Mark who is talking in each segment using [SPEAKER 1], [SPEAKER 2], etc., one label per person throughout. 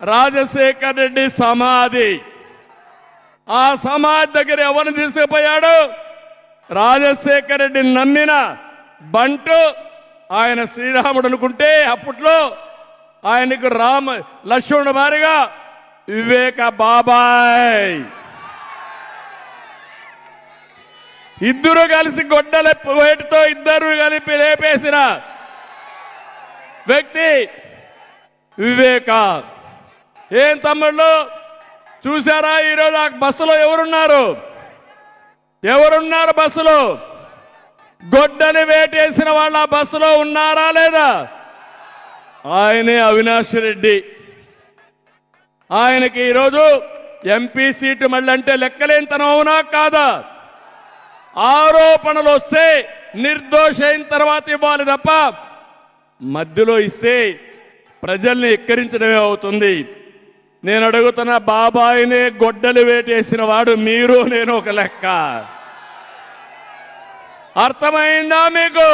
[SPEAKER 1] రాజశేఖర్ రెడ్డి సమాధి. ఆ సమాధి దగ్గర ఎవరిని తీసుకుపోయాడు? రాజశేఖర్ రెడ్డిని నమ్మిన బంటు. ఆయన శ్రీరాముడు అనుకుంటే అప్పట్లో ఆయనకు లక్ష్మణుడు మారిగా వివేక బాబాయ్. ఇద్దరు కలిసి గొడ్డల వేటితో ఇద్దరు కలిపి లేపేసిన వ్యక్తి వివేక. ఏం తమ్ముళ్ళు చూసారా? ఈరోజు ఆ బస్సులో ఎవరున్నారు? బస్సులో గొడ్డని వేటేసిన వాళ్ళు ఆ బస్సులో ఉన్నారా లేదా? ఆయనే అవినాష్ రెడ్డి. ఆయనకి ఈరోజు ఎంపీ సీటు మళ్ళీ అంటే లెక్కలేనితనం అవునా కాదా? ఆరోపణలు వస్తే నిర్దోష అయిన తర్వాత ఇవ్వాలి తప్ప మధ్యలో ఇస్తే ప్రజల్ని ఎక్కిరించడమే అవుతుంది. నేను అడుగుతున్న బాబాయినే గొడ్డలు వేటేసిన వాడు మీరు, నేను ఒక లెక్క. అర్థమైందా మీకు?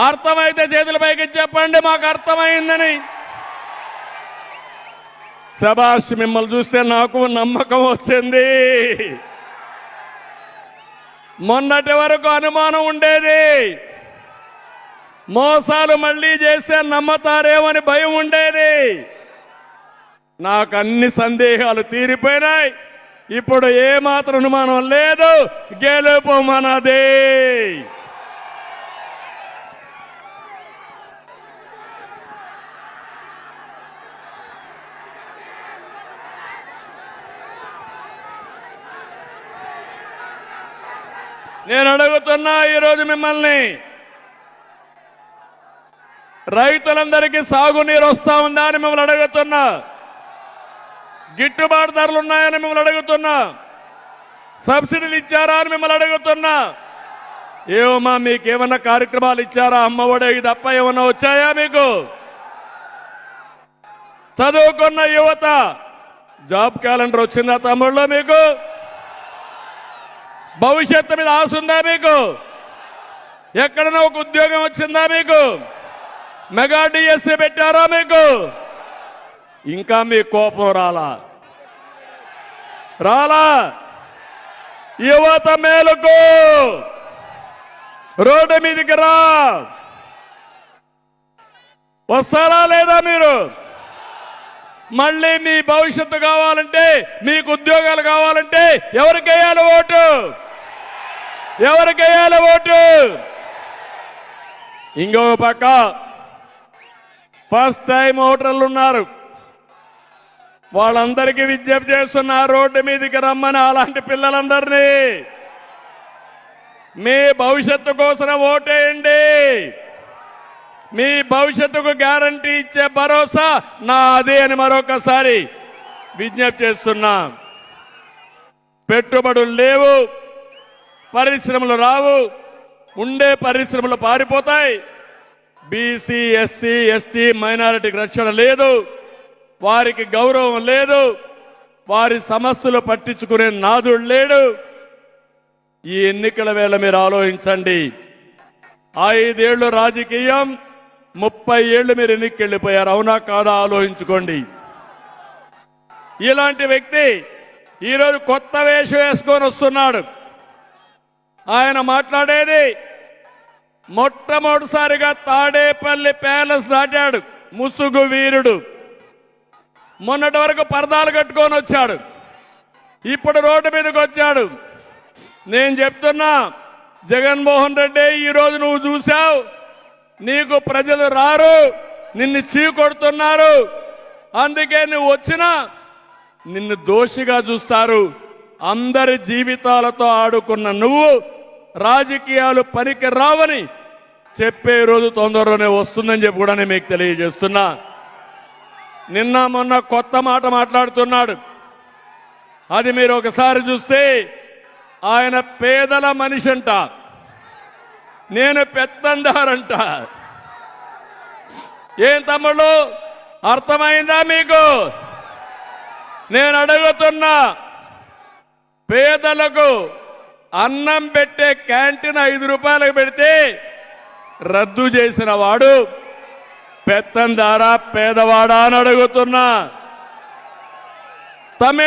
[SPEAKER 1] అర్థమైతే చేతుల పైకి చెప్పండి మాకు అర్థమైందని. శభాష్, మిమ్మల్ని చూస్తే నాకు నమ్మకం వచ్చింది. మొన్నటి వరకు అనుమానం ఉండేది, మోసాలు మళ్ళీ చేస్తే నమ్మతారేమని భయం ఉండేది. నాకు అన్ని సందేహాలు తీరిపోయినాయి. ఇప్పుడు ఏమాత్రం అనుమానం లేదు. గెలుపు మనదే. నేను అడుగుతున్నా ఈరోజు మిమ్మల్ని, రైతులందరికీ సాగునీరు వస్తా ఉందా అని మిమ్మల్ని అడుగుతున్నా. గిట్టుబాటు ధరలు ఉన్నాయని మిమ్మల్ని అడుగుతున్నా. సబ్సిడీలు ఇచ్చారా అని మిమ్మల్ని అడుగుతున్నా. ఏమమ్మా మీకేమన్నా కార్యక్రమాలు ఇచ్చారా? అమ్మఒడే తప్ప ఏమన్నా వచ్చాయా మీకు? చదువుకున్న యువత జాబ్ క్యాలెండర్ వచ్చిందా తమ్ముళ్ళు? మీకు భవిష్యత్తు మీద ఆశ ఉందా మీకు? ఎక్కడన్నా ఒక ఉద్యోగం వచ్చిందా మీకు? మెగా డిఎస్సీ పెట్టారా మీకు? ఇంకా మీ కోపం రాలా? యువత మేలుకు, రోడ్డు మీదకి రా. వస్తారా లేదా మీరు? మళ్ళీ మీ భవిష్యత్తు కావాలంటే, మీకు ఉద్యోగాలు కావాలంటే ఎవరికేయాలి ఓటు? ఇంకో పక్క ఫస్ట్ టైం ఓటర్లు ఉన్నారు. వాళ్ళందరికీ విజ్ఞప్తి చేస్తున్నారు, రోడ్డు మీదకి రమ్మని. అలాంటి పిల్లలందరినీ మీ భవిష్యత్తు కోసం ఓటేయండి. మీ భవిష్యత్తుకు గ్యారంటీ ఇచ్చే భరోసా నాదే అని మరొకసారి విజ్ఞప్తి చేస్తున్నా. పెట్టుబడులు లేవు, పరిశ్రమలు రావు, ఉండే పరిశ్రమలు పారిపోతాయి. బీసీ, ఎస్సీ, ఎస్టీ, మైనారిటీకి రక్షణ లేదు, వారికి గౌరవం లేదు, వారి సమస్యలు పట్టించుకునే నాదుడు లేడు. ఈ ఎన్నికల వేళ మీరు ఆలోచించండి. 5 ఏళ్లు రాజకీయం, 30 ఏళ్లు మీరు ఎన్నికకి వెళ్ళిపోయారు. అవునా కాదా ఆలోచించుకోండి. ఇలాంటి వ్యక్తి ఈరోజు కొత్త వేషం వేసుకొని వస్తున్నాడు. ఆయన మాట్లాడేది మొట్టమొదటిసారిగా తాడేపల్లి ప్యాలెస్ దాటాడు. ముసుగు వీరుడు. మొన్నటి వరకు పరదాలు కట్టుకొని వచ్చాడు, ఇప్పుడు రోడ్డు మీదకి వచ్చాడు. నేను చెప్తున్నా, జగన్మోహన్ రెడ్డి ఈరోజు నువ్వు చూశావు, నీకు ప్రజలు రారు, నిన్ను చీకొడుతున్నారు. అందుకే నువ్వు వచ్చినా నిన్ను దోషిగా చూస్తారు. అందరి జీవితాలతో ఆడుకున్న నువ్వు రాజకీయాలు పనికి రావని చెప్పే రోజు తొందరలోనే వస్తుందని చెప్పి కూడా నేను మీకు తెలియజేస్తున్నా. నిన్న మొన్న కొత్త మాట మాట్లాడుతున్నాడు. అది మీరు ఒకసారి చూస్తే ఆయన పేదల మనిషి అంట, నేను పెత్తందారంట. ఏం తమ్ముళ్ళు అర్థమైందా మీకు? నేను అడుగుతున్నా, పేదలకు అన్నం పెట్టే క్యాంటీన్ 5 రూపాయలకు పెడితే రద్దు చేసిన వాడు, పెత్తందారా పేదవాడా అని అడుగుతున్నా. తమిళ